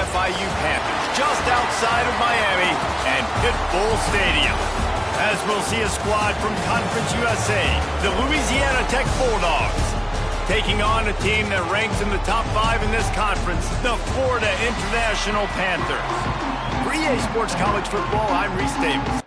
FIU Panthers just outside of Miami and Pitbull Stadium. As we'll see a squad from Conference USA, the Louisiana Tech Bulldogs, taking on a team that ranks in the top 5 in this conference, the Florida International Panthers. For EA Sports College Football, I'm Reese Davis.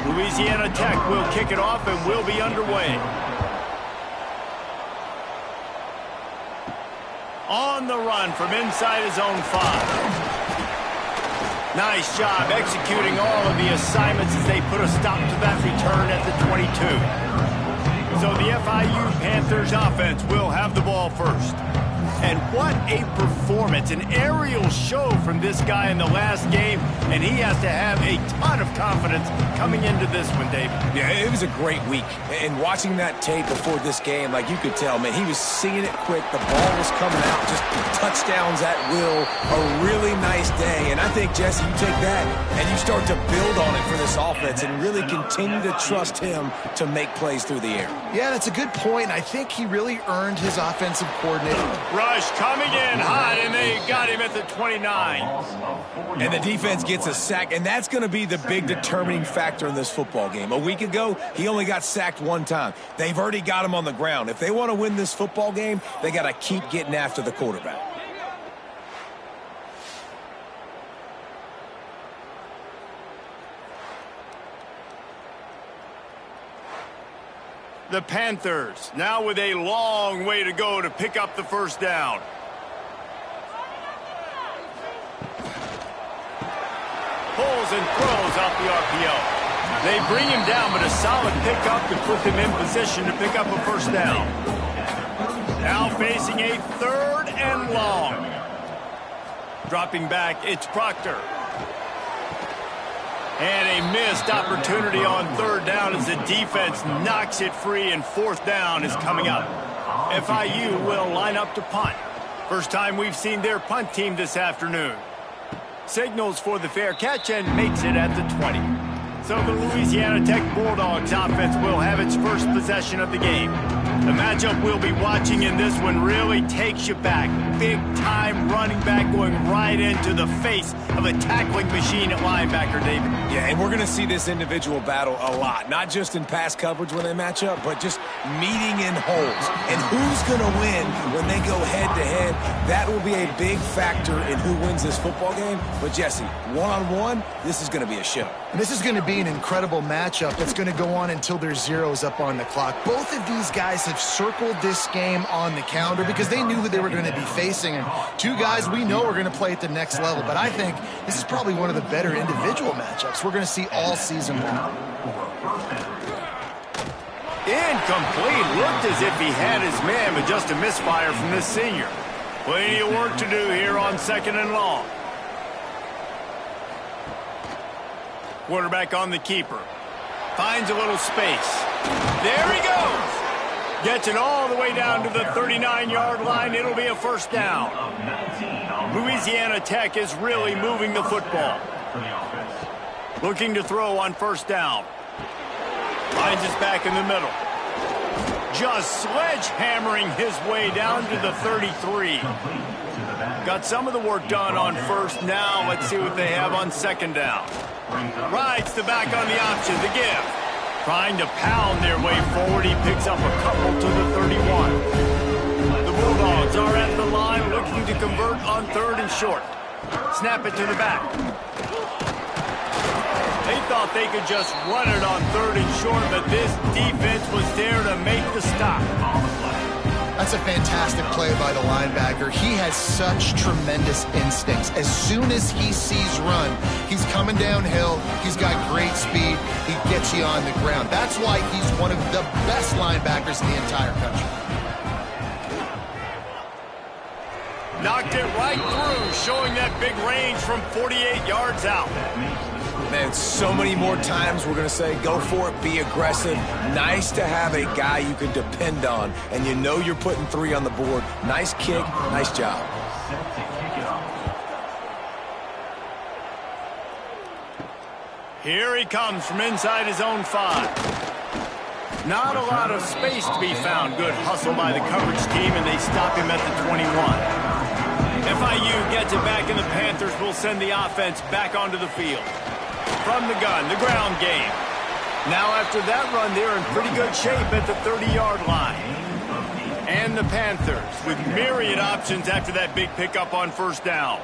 Louisiana Tech will kick it off and will be underway. On the run from inside his own 5. Nice job executing all of the assignments as they put a stop to that return at the 22. So the FIU Panthers offense will have the ball first. And what a performance, an aerial show from this guy in the last game, and he has to have a ton of confidence coming into this one, David. Yeah, it was a great week. And watching that tape before this game, like you could tell, man, he was seeing it quick. The ball was coming out, just touchdowns at will. A really nice day. And I think, Jesse, you take that and you start to build on it for this offense and really continue to trust him to make plays through the air. Yeah, that's a good point. I think he really earned his offensive coordinator. Rush coming in hot, and they got him at the 29. And the defense gets a sack, and that's going to be the big determining factor in this football game. A week ago, he only got sacked 1 time. They've already got him on the ground. If they want to win this football game, they got to keep getting after the quarterback. The Panthers now with a long way to go to pick up the first down. Pulls and throws off the RPO. They bring him down, but a solid pickup to put them in position to pick up a first down. Now facing a 3rd and long. Dropping back, it's Proctor. And a missed opportunity on 3rd down as the defense knocks it free, and 4th down is coming up. FIU will line up to punt. First time we've seen their punt team this afternoon. Signals for the fair catch and makes it at the 20. So the Louisiana Tech Bulldogs offense will have its first possession of the game. The matchup we'll be watching in this one really takes you back. Big time running back going right into the face of a tackling machine at linebacker, David. Yeah, and we're going to see this individual battle a lot. Not just in pass coverage when they match up, but just meeting in holes. And who's going to win when they go head-to-head? That will be a big factor in who wins this football game. But, Jesse, one-on-one, this is going to be a show. And this is going to be an incredible matchup that's going to go on until there's zeros up on the clock. Both of these guys have circled this game on the calendar because they knew who they were going to be facing. And 2 guys we know are going to play at the next level. But I think this is probably one of the better individual matchups we're going to see all season long. Incomplete. Looked as if he had his man, but just a misfire from this senior. Plenty of work to do here on 2nd and long. Quarterback on the keeper. Finds a little space. There he goes. Gets it all the way down to the 39-yard line. It'll be a first down. Louisiana Tech is really moving the football. Looking to throw on first down. Finds his back in the middle. Just sledgehammering his way down to the 33. Got some of the work done on first. Now let's see what they have on 2nd down. Rides the back on the option, the give. Trying to pound their way forward. He picks up a couple to the 31. The Bulldogs are at the line looking to convert on 3rd and short. Snap it to the back. They thought they could just run it on 3rd and short, but this defense was there to make the stop. That's a fantastic play by the linebacker. He has such tremendous instincts. As soon as he sees run, he's coming downhill. He's got great speed. He gets you on the ground. That's why he's one of the best linebackers in the entire country. Knocked it right through, showing that big range from 48 yards out. Man, so many more times we're going to say, go for it, be aggressive. Nice to have a guy you can depend on, and you know you're putting 3 on the board. Nice kick, nice job. Here he comes from inside his own 5. Not a lot of space to be found. Good hustle by the coverage team, and they stop him at the 21. FIU gets it back, and the Panthers will send the offense back onto the field. From the gun, the ground game. Now after that run, they're in pretty good shape at the 30-yard line. And the Panthers with myriad options after that big pickup on first down.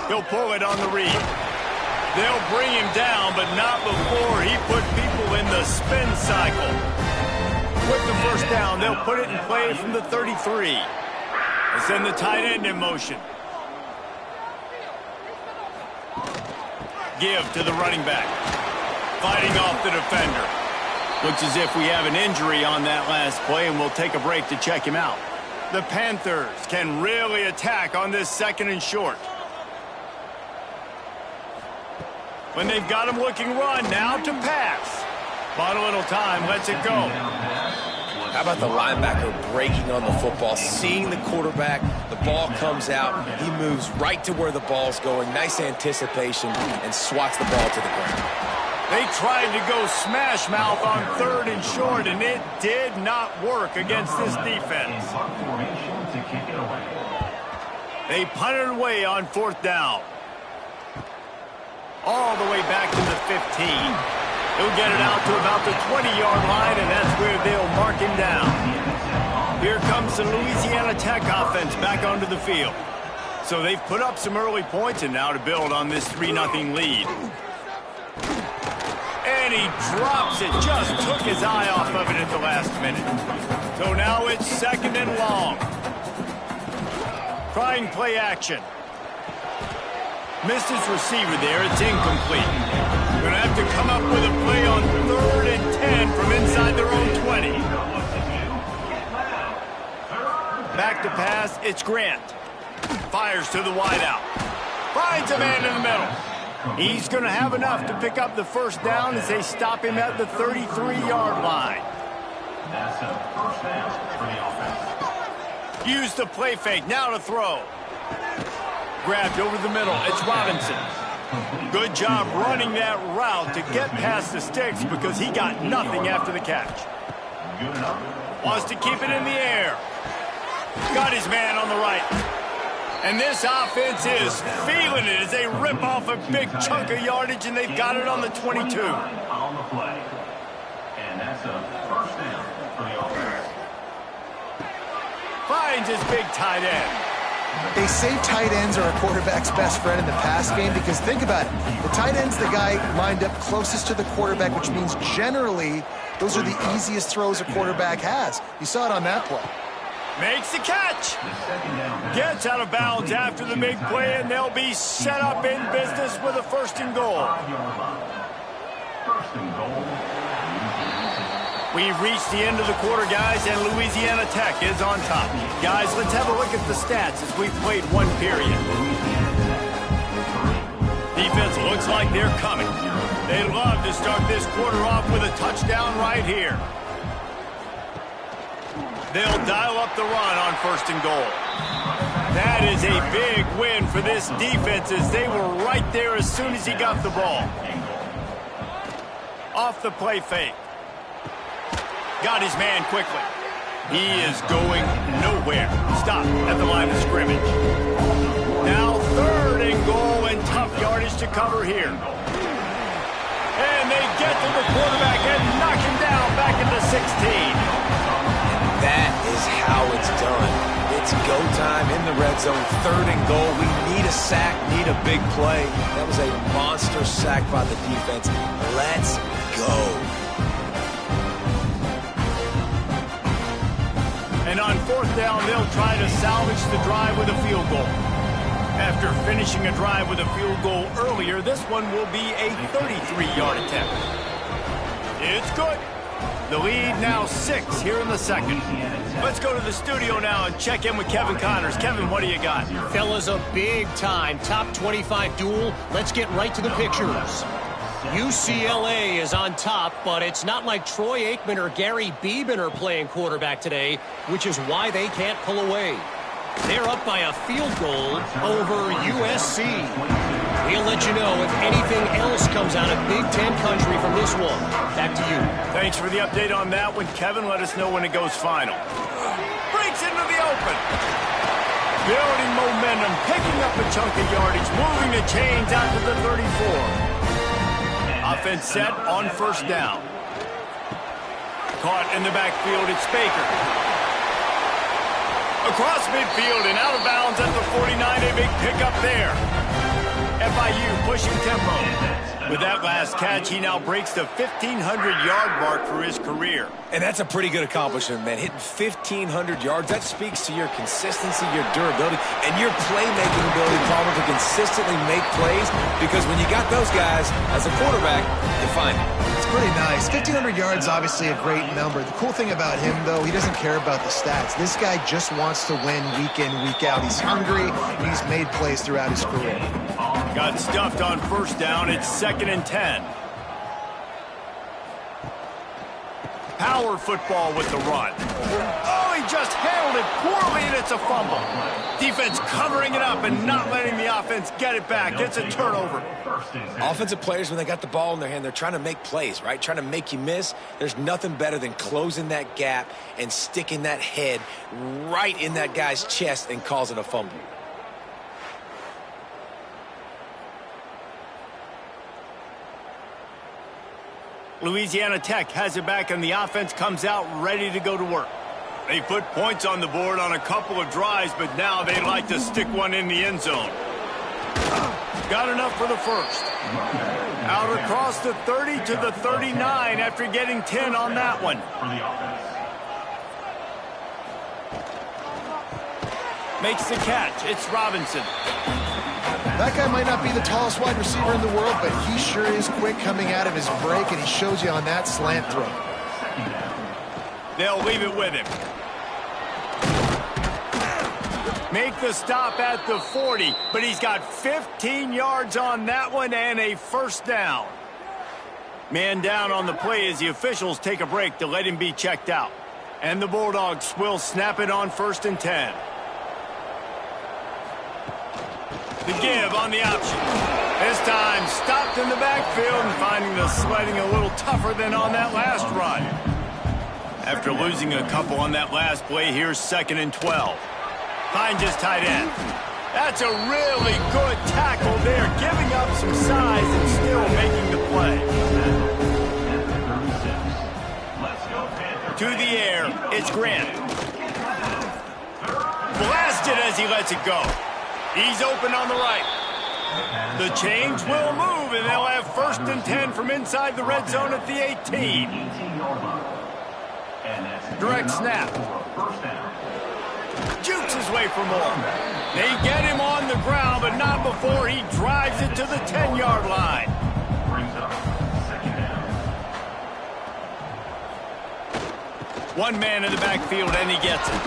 He'll pull it on the read. They'll bring him down, but not before he put people in the spin cycle. With the first down, they'll put it in play from the 33. They send the tight end in motion. Give to the running back. Fighting off the defender. Looks as if we have an injury on that last play, and we'll take a break to check him out. The Panthers can really attack on this 2nd and short. When they've got him looking run, now to pass. Bought a little time, lets it go. How about the linebacker breaking on the football, seeing the quarterback, the ball comes out, he moves right to where the ball's going, nice anticipation, and swats the ball to the ground. They tried to go smash mouth on 3rd and short, and it did not work against this defense. They punted away on 4th down. All the way back to the 15. He'll get it out to about the 20-yard line, and that's where they'll mark him down. Here comes the Louisiana Tech offense back onto the field. So they've put up some early points, and now to build on this 3-0 lead. And he drops it, just took his eye off of it at the last minute. So now it's 2nd and long. Trying play action. Missed his receiver there, it's incomplete. Gonna have to come up with a play on 3rd and 10 from inside their own 20. Back to pass, it's Grant. Fires to the wideout. Finds a man in the middle. He's gonna have enough to pick up the first down as they stop him at the 33-yard line. That's a first down for the offense. Use the play fake, now to throw. Grabbed over the middle, it's Robinson. Good job running that route to get past the sticks because he got nothing after the catch. Wants to keep it in the air. Got his man on the right. And this offense is feeling it as they rip off a big chunk of yardage, and they've got it on the 22. On the play. And that's a first down for the offense. Finds his big tight end. They say tight ends are a quarterback's best friend in the pass game because think about it. The tight end's the guy lined up closest to the quarterback, which means generally those are the easiest throws a quarterback has. You saw it on that play. Makes the catch. Gets out of bounds after the big play, and they'll be set up in business with a 1st and goal. First and goal. We've reached the end of the quarter, guys, and Louisiana Tech is on top. Guys, let's have a look at the stats as we've played one period. Defense looks like they're coming. They love to start this quarter off with a touchdown right here. They'll dial up the run on 1st and goal. That is a big win for this defense as they were right there as soon as he got the ball. Off the play fake. Got his man quickly. He is going nowhere. Stop at the line of scrimmage. Now 3rd and goal and tough yardage to cover here. And they get to the quarterback and knock him down back at the 16. That is how it's done. It's go time in the red zone, 3rd and goal. We need a sack, need a big play. That was a monster sack by the defense. Let's go. And on 4th down, they'll try to salvage the drive with a field goal. After finishing a drive with a field goal earlier, this one will be a 33-yard attempt. It's good. The lead now 6 here in the 2nd. Let's go to the studio now and check in with Kevin Connors. Kevin, what do you got? Fellas, a big-time top 25 duel. Let's get right to the pictures. UCLA is on top, but it's not like Troy Aikman or Gary Beeben are playing quarterback today, which is why they can't pull away. They're up by a field goal over USC. We'll let you know if anything else comes out of Big Ten country from this one. Back to you. Thanks for the update on that one, Kevin. Let us know when it goes final. Breaks into the open. Building momentum, picking up a chunk of yardage, moving the chains out to the 34. Offense set on first down. Caught in the backfield, it's Baker. Across midfield and out of bounds at the 49, a big pickup there. FIU pushing tempo. With that last catch, he now breaks the 1,500-yard mark for his career. And that's a pretty good accomplishment, man. Hitting 1,500 yards, that speaks to your consistency, your durability, and your playmaking ability, Palmer, to consistently make plays. Because when you got those guys as a quarterback, you find it. It's pretty nice. 1,500 yards, obviously a great number. The cool thing about him, though, he doesn't care about the stats. This guy just wants to win week in, week out. He's hungry, and he's made plays throughout his career. Got stuffed on first down. It's 2nd and 10. Power football with the run. Oh, he just handled it poorly, and it's a fumble. Defense covering it up and not letting the offense get it back. It's a turnover. Offensive players, when they got the ball in their hand, they're trying to make plays, right? Trying to make you miss. There's nothing better than closing that gap and sticking that head right in that guy's chest and causing a fumble. Louisiana Tech has it back, and the offense comes out ready to go to work. They put points on the board on a couple of drives, but now they like to stick one in the end zone. Got enough for the first. Out across the 30 to the 39 after getting 10 on that one. Makes the catch. It's Robinson. That guy might not be the tallest wide receiver in the world, but he sure is quick coming out of his break, and he shows you on that slant throw. They'll leave it with him. Make the stop at the 40, but he's got 15 yards on that one and a first down. Man down on the play as the officials take a break to let him be checked out. And the Bulldogs will snap it on 1st and 10. The give on the option. This time stopped in the backfield and finding the sledding a little tougher than on that last run. After losing a couple on that last play, here's 2nd and 12. Finds his tight end. That's a really good tackle there, giving up some size and still making the play. To the air, it's Grant. Blasted as he lets it go. He's open on the right. The chains will move, and they'll have 1st and 10 from inside the red zone at the 18. Direct snap. Jukes his way for more. They get him on the ground, but not before he drives it to the 10-yard line. One man in the backfield, and he gets it.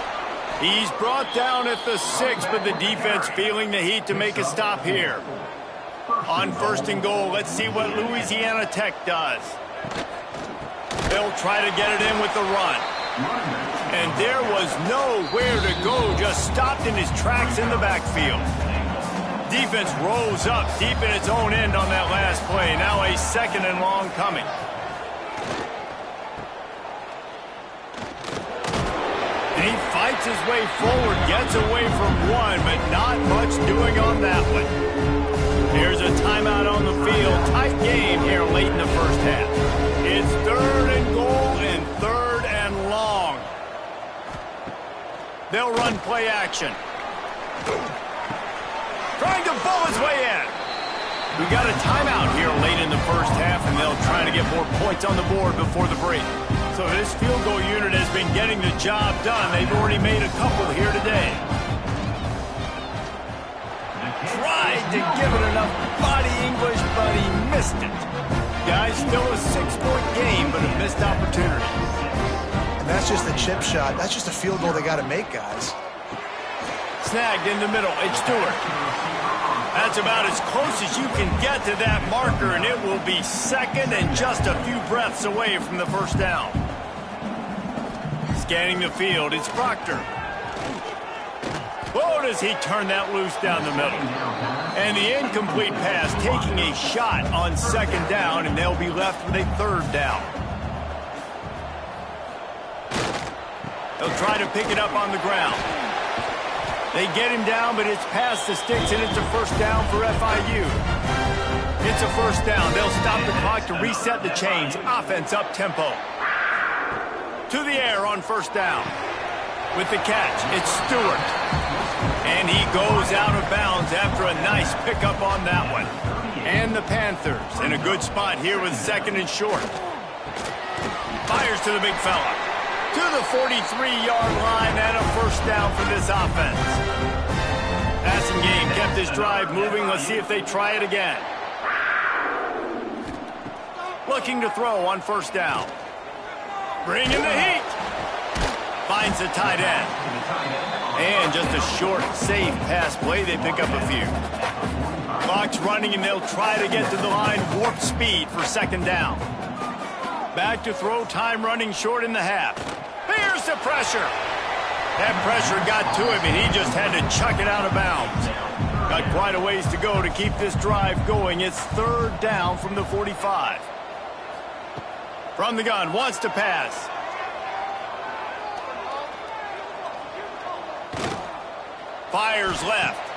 He's brought down at the 6, but the defense feeling the heat to make a stop here. On 1st and goal, let's see what Louisiana Tech does. They'll try to get it in with the run. And there was nowhere to go, just stopped in his tracks in the backfield. Defense rose up deep in its own end on that last play. Now a 2nd and long coming. He fights his way forward, gets away from one, but not much doing on that one. Here's a timeout on the field. Tight game here late in the first half. It's 3rd and goal and 3rd and long. They'll run play action. Trying to bull his way in. We got a timeout here late in the first half, and they'll try to get more points on the board before the break. So this field goal unit has been getting the job done. They've already made a couple here today. Tried to give it enough body English, but he missed it. Guys, still a 6-point game, but a missed opportunity. And that's just a chip shot. That's just a field goal they got to make, guys. Snagged in the middle. It's Stewart. That's about as close as you can get to that marker, and it will be 2nd and just a few breaths away from the first down. Scanning the field, it's Proctor. Oh, does he turn that loose down the middle. And the incomplete pass taking a shot on second down, and they'll be left with a third down. They'll try to pick it up on the ground. They get him down, but it's past the sticks, and it's a first down for FIU. It's a first down. They'll stop the clock to reset the chains. Offense up-tempo. To the air on first down. With the catch, it's Stewart. And he goes out of bounds after a nice pickup on that one. And the Panthers in a good spot here with second and short. Fires to the big fella. To the 43-yard line and a first down for this offense. Passing game kept this drive moving. Let's see if they try it again. Looking to throw on first down. Bringing the heat. Finds the tight end. And just a short, safe pass play. They pick up a few. Clock's running, and they'll try to get to the line. Warp speed for second down. Back to throw. Time running short in the half. Here's the pressure. That pressure got to him, and he just had to chuck it out of bounds. Got quite a ways to go to keep this drive going. It's third down from the 45. From the gun, wants to pass. Fires left.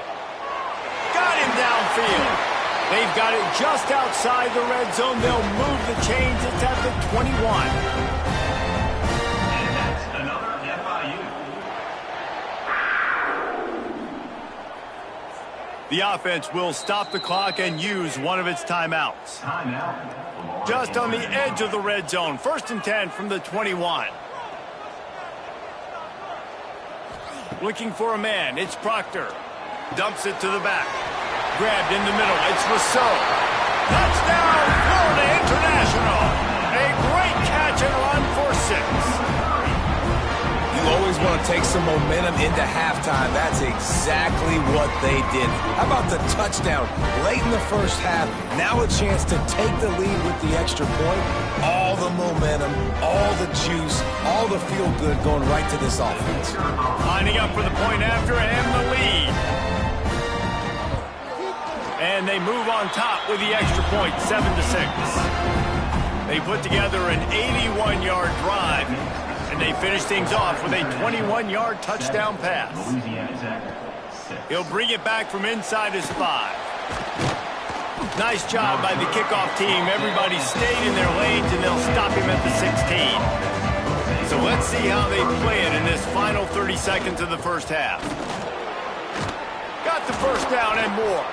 Got him downfield. They've got it just outside the red zone. They'll move the chains. It's at the 21. And that's another FIU. The offense will stop the clock and use one of its timeouts. Timeout. Just on the edge of the red zone. First and 10 from the 21. Looking for a man. It's Proctor. Dumps it to the back. Grabbed in the middle. It's Rousseau. Touchdown, Florida International. A great catch and run for 6. You always want to take some momentum into halftime. That's exactly what they did. How about the touchdown late in the first half? Now a chance to take the lead with the extra point. All the momentum, all the juice, all the feel-good going right to this offense. Lining up for the point after and the lead. And they move on top with the extra point, 7-6. They put together an 81-yard drive. And they finish things off with a 21-yard touchdown pass. He'll bring it back from inside his 5. Nice job by the kickoff team. Everybody stayed in their lanes, and they'll stop him at the 16. So let's see how they play it in this final 30 seconds of the first half. Got the first down and more.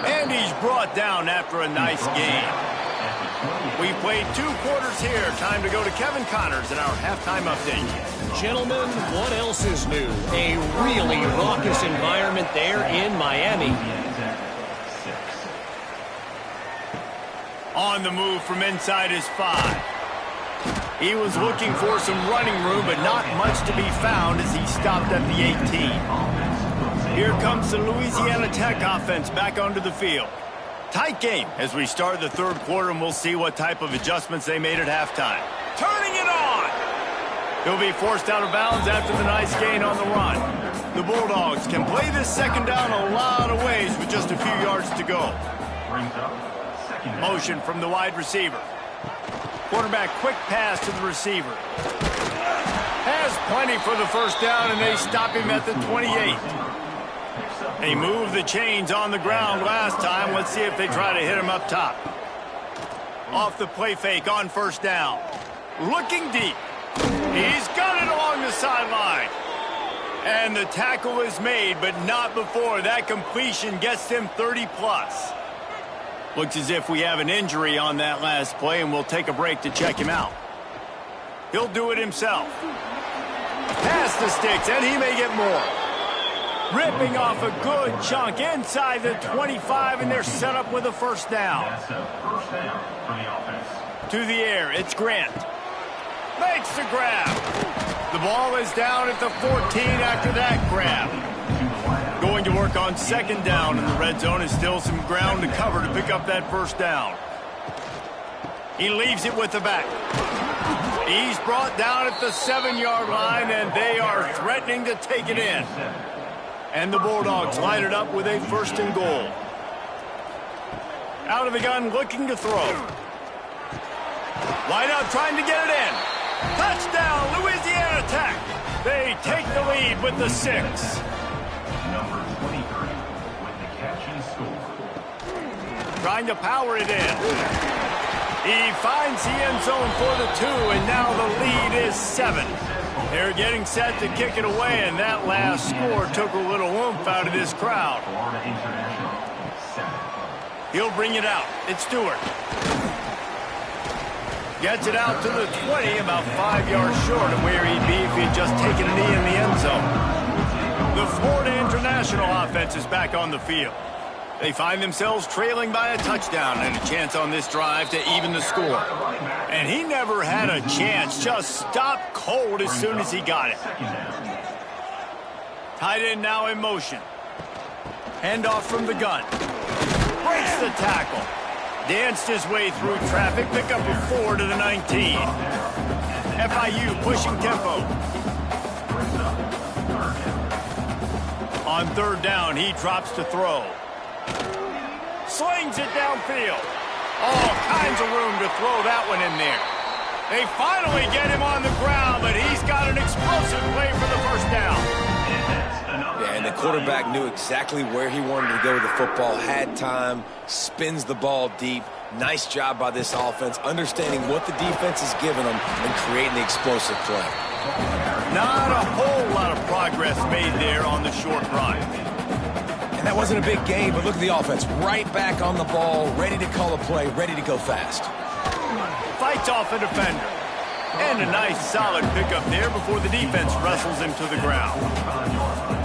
And he's brought down after a nice game. We played 2 quarters here. Time to go to Kevin Connors in our halftime update. Gentlemen, what else is new? A really raucous environment there in Miami. On the move from inside his 5. He was looking for some running room, but not much to be found as he stopped at the 18. Here comes the Louisiana Tech offense back onto the field. Tight game as we start the third quarter, and we'll see what type of adjustments they made at halftime. Turning it on! He'll be forced out of bounds after the nice gain on the run. The Bulldogs can play this second down a lot of ways with just a few yards to go. Motion from the wide receiver. Quarterback quick pass to the receiver. Has plenty for the first down, and they stop him at the 28. They moved the chains on the ground last time. Let's see if they try to hit him up top. Off the play fake on first down. Looking deep. He's got it along the sideline. And the tackle is made, but not before. That completion gets him 30-plus. Looks as if we have an injury on that last play, and we'll take a break to check him out. He'll do it himself. Past the sticks, and he may get more. Ripping off a good chunk inside the 25, and they're set up with a first down. That's a first down for the offense. To the air, it's Grant. Makes the grab. The ball is down at the 14 after that grab. Going to work on second down in the red zone, and still some ground to cover to pick up that first down. He leaves it with the back. He's brought down at the 7-yard line, and they are threatening to take it in. And the Bulldogs line it up with a 1st and goal. Out of the gun, looking to throw. Line out, trying to get it in. Touchdown, Louisiana Tech. They take the lead with the 6. Number 23 with the catch and score. Trying to power it in. He finds the end zone for the 2, and now the lead is 7. They're getting set to kick it away, and that last score took a little oomph out of this crowd. Florida International, 7. He'll bring it out. It's Stewart. Gets it out to the 20, about 5 yards short of where he'd be if he'd just taken a knee in the end zone. The Florida International offense is back on the field. They find themselves trailing by a touchdown and a chance on this drive to even the score. And he never had a chance, just stopped cold as soon as he got it. Tight end now in motion. Handoff from the gun. Breaks the tackle. Danced his way through traffic, pick up a 4 to the 19. FIU pushing tempo. On 3rd down, he drops to throw. Slings it downfield. All kinds of room to throw that one in there. They finally get him on the ground, but he's got an explosive play for the 1st down. Yeah, and the quarterback knew exactly where he wanted to go with the football, had time, spins the ball deep. Nice job by this offense, understanding what the defense is giving them and creating the explosive play. Not a whole lot of progress made there on the short run. And that wasn't a big game, but look at the offense. Right back on the ball, ready to call a play, ready to go fast. Fights off a defender. And a nice solid pickup there before the defense wrestles him to the ground.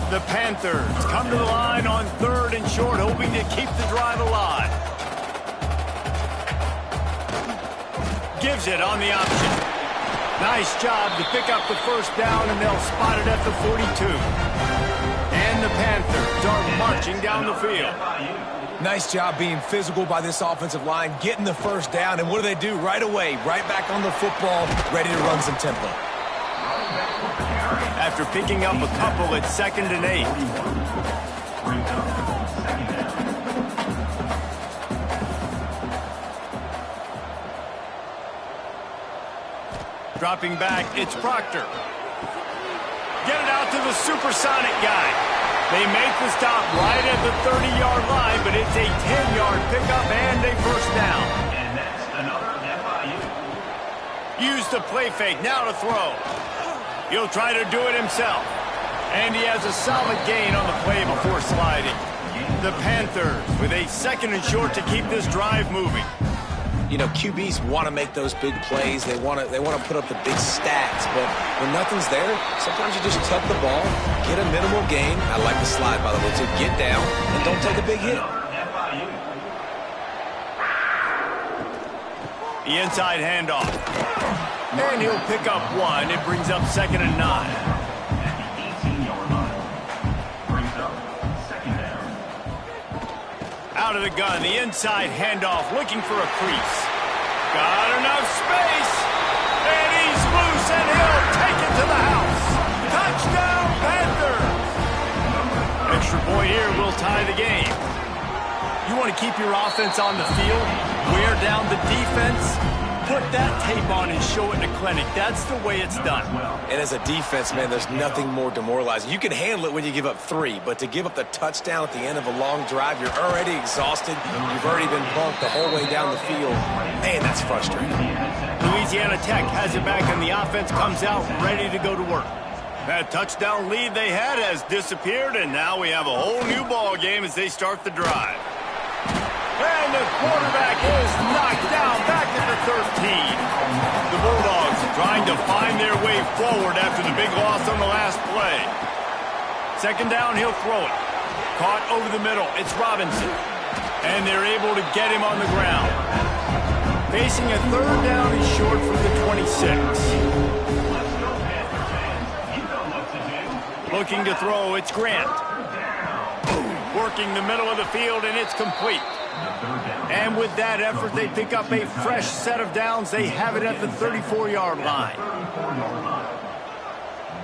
The Panthers come to the line on 3rd and short, hoping to keep the drive alive. Gives it on the option. Nice job to pick up the 1st down, and they'll spot it at the 42. And the Panthers are marching down the field. Nice job being physical by this offensive line, getting the 1st down, and what do? Right away, right back on the football, ready to run some tempo. After picking up a couple at 2nd and 8. Dropping back, it's Proctor. Get it out to the supersonic guy. They make the stop right at the 30-yard line, but it's a 10-yard pickup and a 1st down. And that's another FIU. Use the play fake, now to throw. He'll try to do it himself. And he has a solid gain on the play before sliding. The Panthers with a 2nd and short to keep this drive moving. You know, QBs want to make those big plays. They want to put up the big stats. But when nothing's there, sometimes you just tuck the ball, get a minimal gain. I like the slide, by the way, to get down and don't take a big hit. The inside handoff. And he'll pick up 1. It brings up 2nd and 9. Out of the gun, the inside handoff, looking for a crease. Got enough space, and he's loose, and he'll take it to the house. Touchdown, Panthers! Extra point here will tie the game. You want to keep your offense on the field, wear down the defense, put that tape on and show it in a clinic. That's the way it's done. And as a defense, man, there's nothing more demoralizing. You can handle it when you give up 3, but to give up the touchdown at the end of a long drive, you're already exhausted. You've already been bumped the whole way down the field. Man, that's frustrating. Louisiana Tech has it back, and the offense comes out ready to go to work. That touchdown lead they had has disappeared, and now we have a whole new ball game as they start the drive. And the quarterback is knocked down back at the 13. The Bulldogs trying to find their way forward after the big loss on the last play. 2nd down, he'll throw it. Caught over the middle, it's Robinson. And they're able to get him on the ground. Facing a 3rd down and short from the 26. Looking to throw, it's Grant. Working the middle of the field, and it's complete. And with that effort, they pick up a fresh set of downs. They have it at the 34-yard line.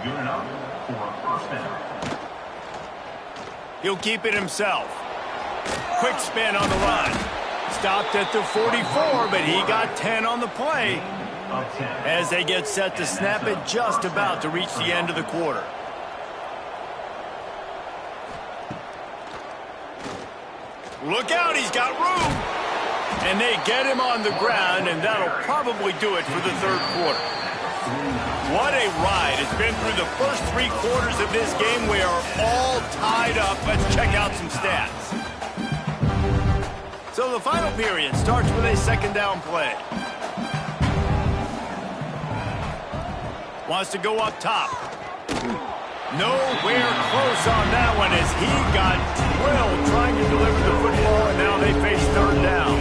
Good enough for a 1st down. He'll keep it himself. Quick spin on the run. Stopped at the 44, but he got 10 on the play. As they get set to snap it, just about to reach the end of the quarter. Look out, he's got room. And they get him on the ground, and that'll probably do it for the third quarter. What a ride. It's been through the first 3 quarters of this game. We are all tied up. Let's check out some stats. So the final period starts with a second down play. Wants to go up top. Nowhere close on that one as he got drilled trying to deliver the football, and now they face third down.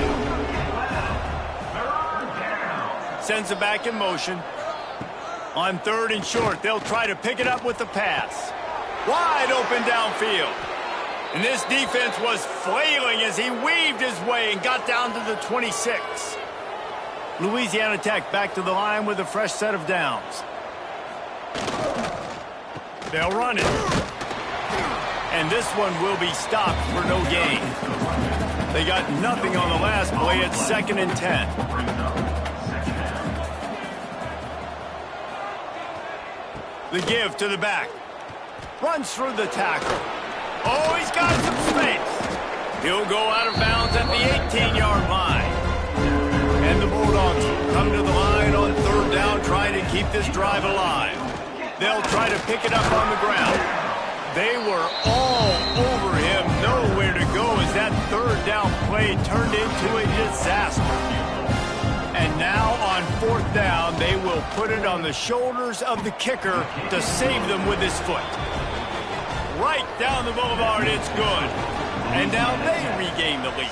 Sends it back in motion. On 3rd and short, they'll try to pick it up with the pass. Wide open downfield. And this defense was flailing as he weaved his way and got down to the 26. Louisiana Tech back to the line with a fresh set of downs. They'll run it. And this one will be stopped for no gain. They got nothing on the last play. It's 2nd and 10. The give to the back. Runs through the tackle. Oh, he's got some space. He'll go out of bounds at the 18-yard line. And the Bulldogs come to the line on 3rd down, trying to keep this drive alive. They'll try to pick it up on the ground. They were all over him, nowhere to go as that 3rd down play turned into a disaster. And now on 4th down, they will put it on the shoulders of the kicker to save them with his foot. Right down the boulevard, it's good. And now they regain the lead.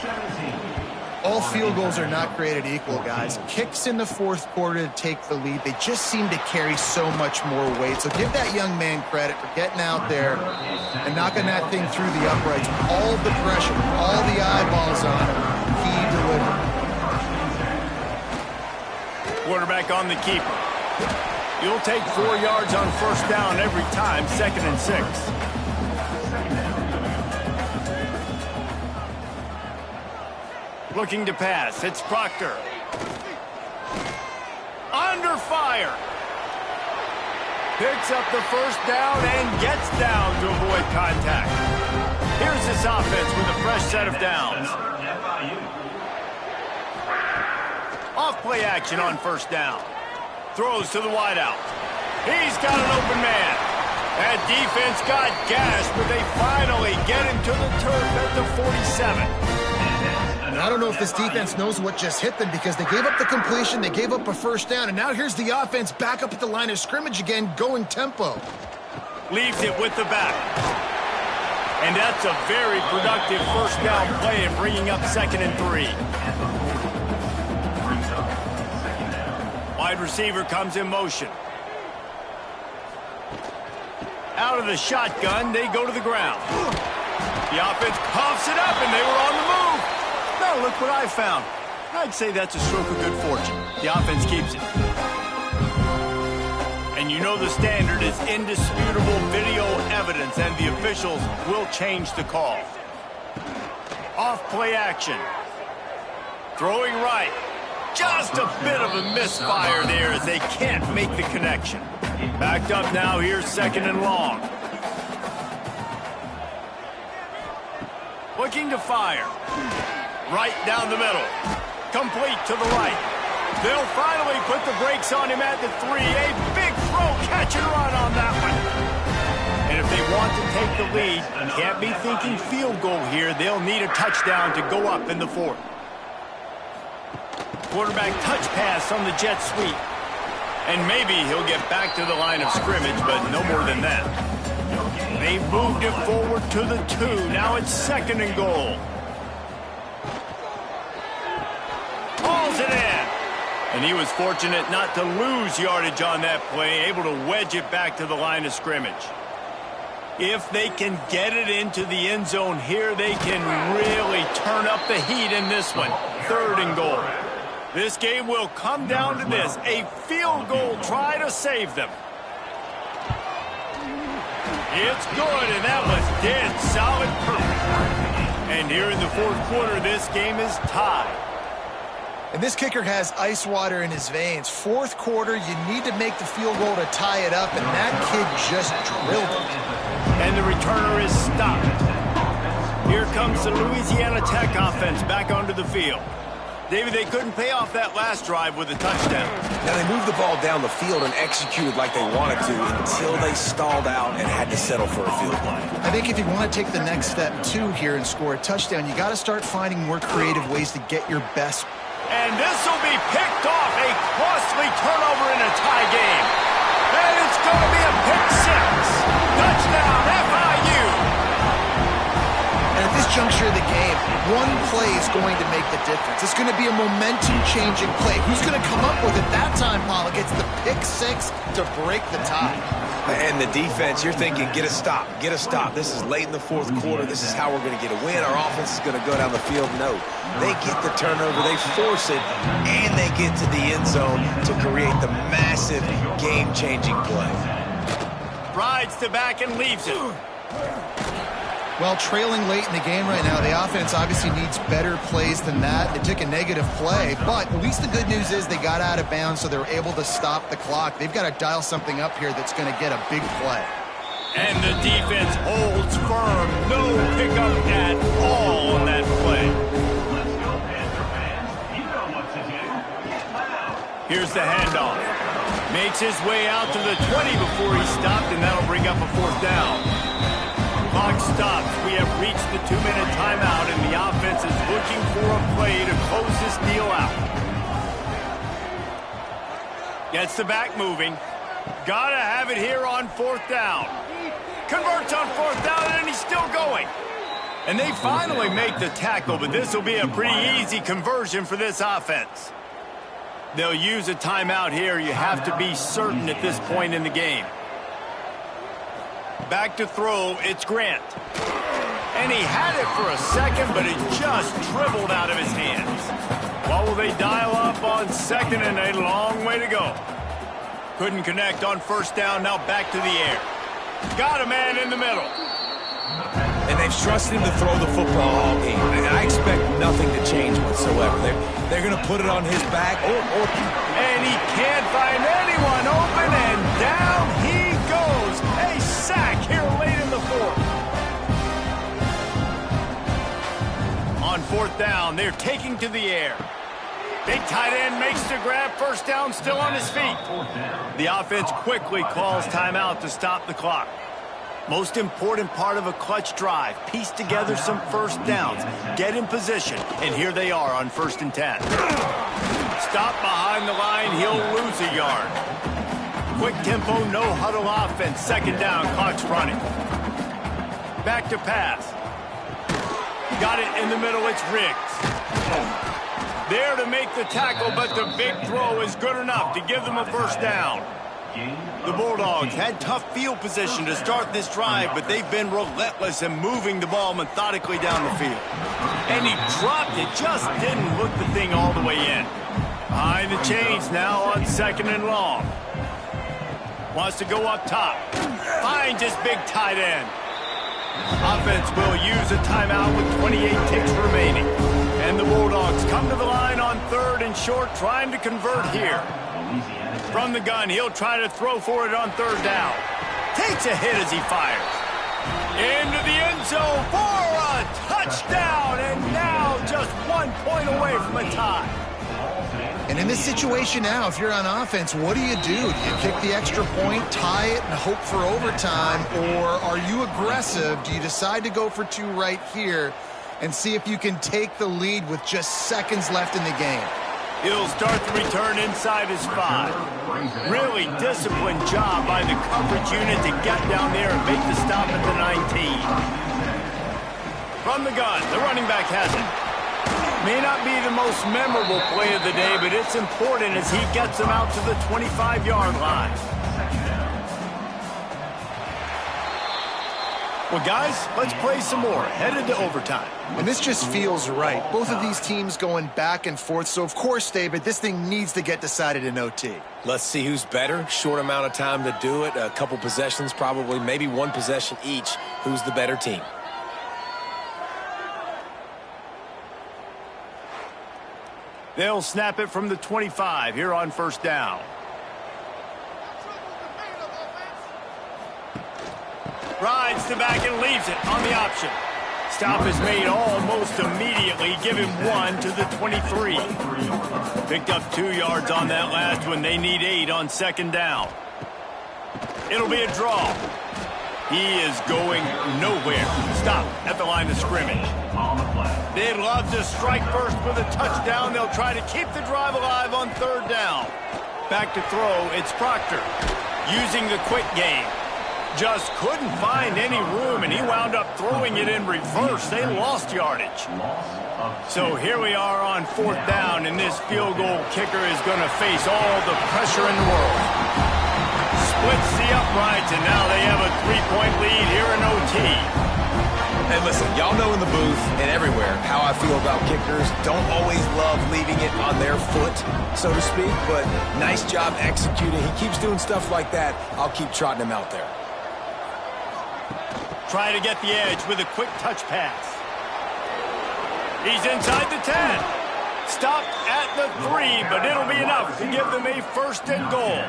All field goals are not created equal, guys. Kicks in the 4th quarter to take the lead. They just seem to carry so much more weight. So give that young man credit for getting out there and knocking that thing through the uprights. All the pressure, all the eyeballs on him. He delivered. Quarterback on the keeper. You'll take 4 yards on 1st down every time, 2nd and 6. Looking to pass. It's Proctor. Under fire. Picks up the 1st down and gets down to avoid contact. Here's this offense with a fresh set of downs. Off play action on 1st down. Throws to the wideout. He's got an open man. That defense got gashed, but they finally get him to the turf at the 47. And I don't know if this defense knows what just hit them because they gave up the completion, they gave up a 1st down, and now here's the offense back up at the line of scrimmage again, going tempo. Leaves it with the back. And that's a very productive 1st down play and bringing up 2nd and 3. Wide receiver comes in motion. Out of the shotgun, they go to the ground. The offense pumps it up, and they were on the move. Now look what I found. I'd say that's a stroke of good fortune. The offense keeps it. And you know the standard is indisputable video evidence, and the officials will change the call. Off play action. Throwing right. Just a bit of a misfire there as they can't make the connection. Backed up now, here's 2nd and long. Looking to fire. Right down the middle. Complete to the right. They'll finally put the brakes on him at the 3. A big throw, catch and run on that one. And if they want to take the lead, can't be thinking field goal here. They'll need a touchdown to go up in the 4th. Quarterback touch pass on the jet sweep. And maybe he'll get back to the line of scrimmage, but no more than that. They moved it forward to the 2. Now it's 2nd and goal. Hauls it in. And he was fortunate not to lose yardage on that play, able to wedge it back to the line of scrimmage. If they can get it into the end zone here, they can really turn up the heat in this one. 3rd and goal. This game will come down to this, a field goal try to save them. It's good, and that was dead solid perfect. And here in the fourth quarter, this game is tied. And this kicker has ice water in his veins. Fourth quarter, you need to make the field goal to tie it up, and that kid just drilled it. And the returner is stopped. Here comes the Louisiana Tech offense back onto the field. David, they couldn't pay off that last drive with a touchdown. Now, they moved the ball down the field and executed like they wanted to until they stalled out and had to settle for a field goal. I think if you want to take the next step, too, here and score a touchdown, you got to start finding more creative ways to get your best. And this will be picked off, a costly turnover in a tie game. And it's going to be a pick six. Touchdown, FIU. And at this juncture of the game, one play is going to make the difference. It's going to be a momentum-changing play. Who's going to come up with it that time, Pollock? It's the pick six to break the tie. And the defense, you're thinking, get a stop, get a stop. This is late in the fourth quarter. This is how we're going to get a win. Our offense is going to go down the field. No, they get the turnover, they force it, and they get to the end zone to create the massive game-changing play. Rides to back and leaves it. Well, trailing late in the game right now, the offense obviously needs better plays than that. They took a negative play, but at least the good news is they got out of bounds, so they were able to stop the clock. They've got to dial something up here that's going to get a big play. And the defense holds firm. No pickup at all on that play. Let's go, Panther fans. You know what to do. Get loud. Here's the handoff. Makes his way out to the 20 before he stopped, and that'll bring up a fourth down. Clock stops. We have reached the 2-minute timeout, and the offense is looking for a play to close this deal out. Gets the back moving. Gotta have it here on fourth down. Converts on fourth down, and he's still going. And they finally make the tackle, but this will be a pretty easy conversion for this offense. They'll use a timeout here. You have to be certain at this point in the game. Back to throw, it's Grant. And he had it for a second, but it just dribbled out of his hands. What will they dial up on second, and a long way to go. Couldn't connect on first down, now back to the air. Got a man in the middle. And they've trusted him to throw the football all game. And I expect nothing to change whatsoever. They're going to put it on his back. And he can't find anyone open, and down he goes. A sack here late in the fourth. On fourth down, they're taking to the air. Big tight end makes the grab. First down, still on his feet. The offense quickly calls timeout to stop the clock. Most important part of a clutch drive. Piece together some first downs. Get in position. And here they are on 1st and 10. Stop behind the line. He'll lose a yard. Quick tempo, no huddle offense. Second down, clock's running. Back to pass. Got it in the middle. It's Riggs. There to make the tackle, but the big throw is good enough to give them a first down. The Bulldogs had tough field position to start this drive, but they've been relentless in moving the ball methodically down the field. And he dropped it, just didn't hook the thing all the way in. Behind the chains now on second and long. Wants to go up top. Finds his big tight end. Offense will use a timeout with 28 ticks remaining. And the Bulldogs come to the line on 3rd and short, trying to convert here. From the gun, he'll try to throw for it on 3rd down. Takes a hit as he fires. Into the end zone for a touchdown, and now just 1 point away from a tie. And in this situation now, if you're on offense, what do? Do you kick the extra point, tie it, and hope for overtime, or are you aggressive? Do you decide to go for 2 right here and see if you can take the lead with just seconds left in the game? He'll start the return inside his 5. Really disciplined job by the coverage unit to get down there and make the stop at the 19. From the gun, the running back has it. May not be the most memorable play of the day, but it's important as he gets them out to the 25-yard line. Well, guys, let's play some more. Headed to overtime. And this just feels right. Both of these teams going back and forth. So, of course, David, this thing needs to get decided in OT. Let's see who's better. Short amount of time to do it. A couple possessions probably, maybe one possession each. Who's the better team? They'll snap it from the 25 here on first down. Rides the back and leaves it on the option. Stop is made almost immediately. Give him 1 to the 23. Picked up 2 yards on that last one. They need 8 on second down. It'll be a draw. He is going nowhere. Stop at the line of scrimmage. They'd love to strike first with a touchdown. They'll try to keep the drive alive on third down. Back to throw, it's Proctor. Using the quick game. Just couldn't find any room, and he wound up throwing it in reverse. They lost yardage. So here we are on fourth down, and this field goal kicker is going to face all the pressure in the world. Splits the uprights, and now they have a 3-point lead here in OT. And listen, y'all know in the booth and everywhere how I feel about kickers. Don't always love leaving it on their foot, so to speak, but nice job executing. He keeps doing stuff like that. I'll keep trotting him out there. Try to get the edge with a quick touch pass. He's inside the 10. Stopped at the 3, but it'll be enough to give them a first and goal.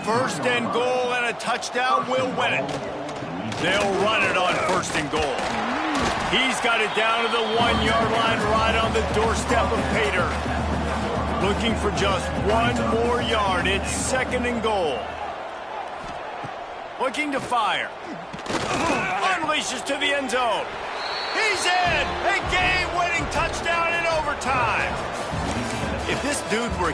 First and goal and a touchdown will win it. They'll run it on first and goal. He's got it down to the 1-yard line right on the doorstep of Pater. Looking for just 1 more yard. It's second and goal. Looking to fire. Unleashes to the end zone. He's in! A game-winning touchdown in overtime. If this dude were